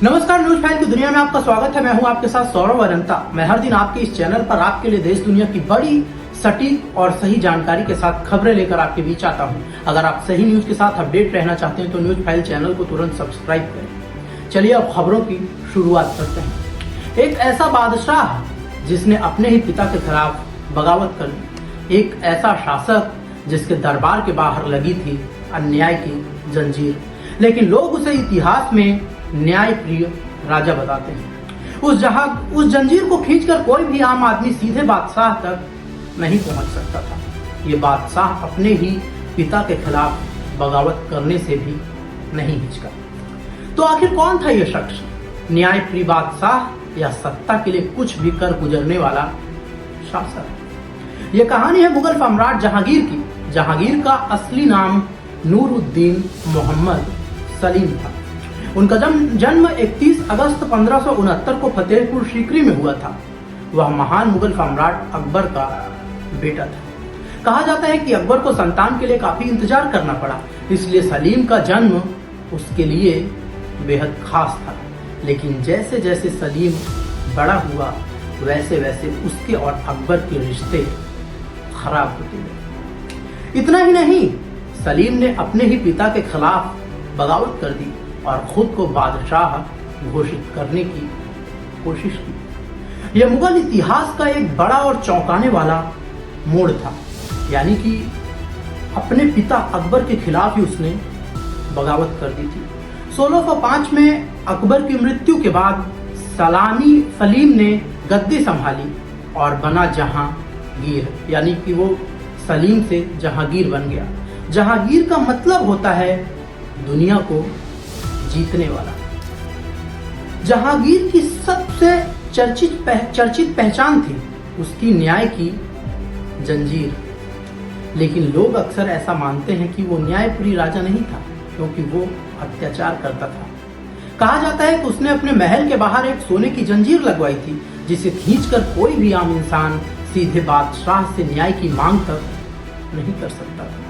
नमस्कार, news file की दुनिया में आपका स्वागत है। मैं हूं आपके साथ सौरभ अरंता। मैं हर दिन आपके इस चैनल पर आपके लिए देश दुनिया की बड़ी सटीक और सही जानकारी के साथ खबरें लेकर आपके बीच आता हूं। अगर आप सही न्यूज के साथ अपडेट रहना चाहते हैं तो न्यूज फाइल चैनल को तुरंत सब्सक्राइब करें। चलिए अब खबरों की शुरुआत करते हैं। एक ऐसा बादशाह जिसने अपने ही पिता के खिलाफ बगावत कर ली, एक ऐसा शासक जिसके दरबार के बाहर लगी थी अन्याय की जंजीर, लेकिन लोग उसे इतिहास में न्याय प्रिय राजा बताते हैं। उस जंजीर को खींचकर कोई भी आम आदमी सीधे बादशाह तक नहीं पहुंच सकता था। ये बादशाह अपने ही पिता के खिलाफ बगावत करने से भी नहीं हिचका। तो आखिर कौन था ये शख्स? न्याय प्रिय बादशाह या सत्ता के लिए कुछ भी कर गुजरने वाला शासक? ये कहानी है मुगल सम्राट जहांगीर की। जहांगीर का असली नाम नूरुद्दीन मोहम्मद सलीम था। उनका जन्म 31 अगस्त 1569 को फतेहपुर सीकरी में हुआ था। वह महान मुगल सम्राट अकबर का बेटा था। कहा जाता है कि अकबर को संतान के लिए काफी इंतजार करना पड़ा, इसलिए सलीम का जन्म उसके लिए बेहद खास था। लेकिन जैसे जैसे सलीम बड़ा हुआ वैसे वैसे उसके और अकबर के रिश्ते खराब होते गए। इतना ही नहीं, सलीम ने अपने ही पिता के खिलाफ बगावत कर दी और खुद को बादशाह घोषित करने की कोशिश की। यह मुगल इतिहास का एक बड़ा और चौंकाने वाला मोड़ था। यानी कि अपने पिता अकबर के खिलाफ ही उसने बगावत कर दी थी। 1605 में अकबर की मृत्यु के बाद सलीम ने गद्दी संभाली और बना जहांगीर, यानी कि वो सलीम से जहांगीर बन गया। जहांगीर का मतलब होता है दुनिया को जीतने वाला। जहांगीर की सबसे चर्चित पहचान थी उसकी न्याय की जंजीर। लेकिन लोग अक्सर ऐसा मानते हैं कि वो न्यायप्रिय राजा नहीं था, क्योंकि वो अत्याचार करता था। कहा जाता है कि उसने अपने महल के बाहर एक सोने की जंजीर लगवाई थी, जिसे खींचकर कोई भी आम इंसान सीधे बादशाह से न्याय की मांग तक नहीं कर सकता था।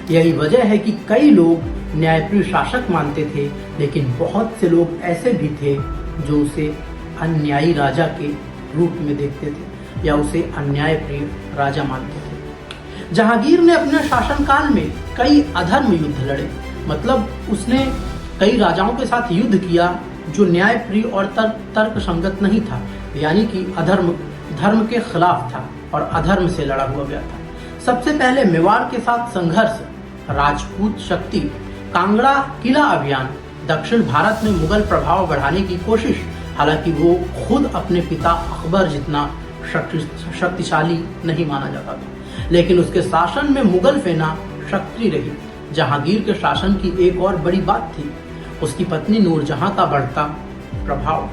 यही वजह है कि कई लोग न्यायप्रिय शासक मानते थे, लेकिन बहुत से लोग ऐसे भी थे जो उसे अन्यायी राजा के रूप में देखते थे या उसे अन्यायप्रिय राजा मानते थे। जहांगीर ने अपने शासनकाल में कई अधर्म युद्ध लड़े। मतलब उसने कई राजाओं के साथ युद्ध किया जो न्यायप्रिय और तर्क संगत नहीं था, यानी कि धर्म के खिलाफ था और अधर्म से लड़ा हुआ गया था। सबसे पहले मेवाड़ के साथ संघर्ष, राजपूत शक्ति, कांगड़ा किला अभियान, दक्षिण भारत में मुगल प्रभाव बढ़ाने की कोशिश। हालांकि वो खुद अपने पिता अकबर जितना शक्तिशाली नहीं माना जाता था, लेकिन उसके शासन में मुगल सेना सक्रिय रही। जहांगीर के शासन की एक और बड़ी बात थी उसकी पत्नी नूरजहां का बढ़ता प्रभाव।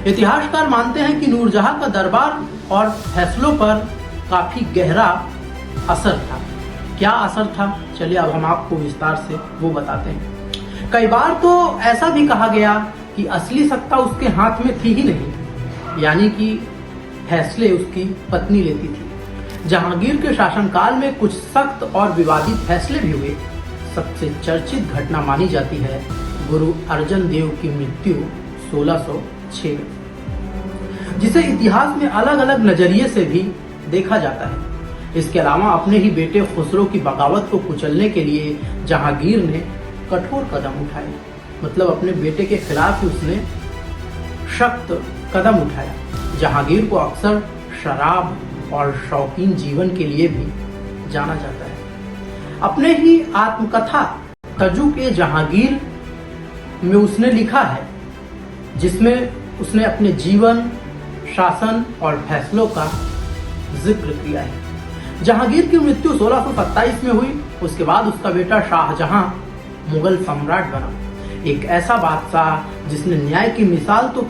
इतिहासकार मानते हैं कि नूरजहां का दरबार और फैसलों पर काफी गहरा असर था। क्या असर था? चलिए अब हम आपको विस्तार से वो बताते हैं। कई बार तो ऐसा भी कहा गया कि असली सत्ता उसके हाथ में थी ही नहीं, यानी कि फैसले उसकी पत्नी लेती थी। जहांगीर के शासनकाल में कुछ सख्त और विवादित फैसले भी हुए। सबसे चर्चित घटना मानी जाती है गुरु अर्जन देव की मृत्यु 1606, जिसे इतिहास में अलग अलग नजरिए से भी देखा जाता है। इसके अलावा अपने ही बेटे खुसरो की बगावत को कुचलने के लिए जहांगीर ने कठोर कदम उठाए। मतलब अपने बेटे के खिलाफ ही उसने सख्त कदम उठाया। जहांगीर को अक्सर शराब और शौकीन जीवन के लिए भी जाना जाता है। अपने ही आत्मकथा तजुक-ए-जहांगीर में उसने लिखा है, जिसमें उसने अपने जीवन, शासन और फैसलों का जिक्र किया है। जहांगीर की मृत्यु 1627 में हुई। उसके बाद उसका बेटा शाहजहां मुगल सम्राट बना। एक ऐसा बादशाह जिसने न्याय की मिसाल तो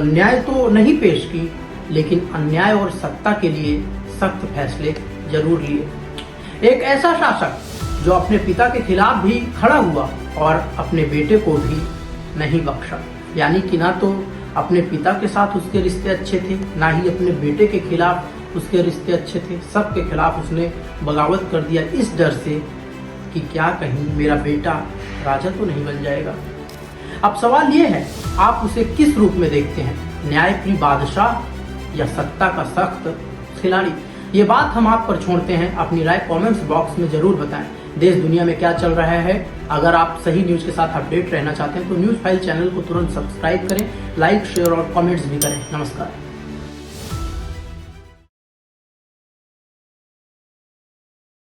न्याय तो नहीं पेश की, लेकिन अन्याय और सत्ता के लिए सख्त फैसले जरूर लिए। एक ऐसा शासक जो अपने पिता के खिलाफ भी खड़ा हुआ और अपने बेटे को भी नहीं बख्शा। यानी कि ना तो अपने पिता के साथ उसके रिश्ते अच्छे थे, ना ही अपने बेटे के खिलाफ उसके रिश्ते अच्छे थे। सबके खिलाफ उसने बगावत कर दिया, इस डर से कि क्या कहीं मेरा बेटा राजा तो नहीं बन जाएगा। अब सवाल ये है आप उसे किस रूप में देखते हैं, न्यायप्रिय बादशाह या सत्ता का सख्त खिलाड़ी? ये बात हम आप पर छोड़ते हैं। अपनी राय कमेंट्स बॉक्स में जरूर बताएं। देश दुनिया में क्या चल रहा है, अगर आप सही न्यूज के साथ अपडेट रहना चाहते हैं तो न्यूज फाइल चैनल को तुरंत सब्सक्राइब करें, लाइक शेयर और कमेंट्स भी करें। नमस्कार।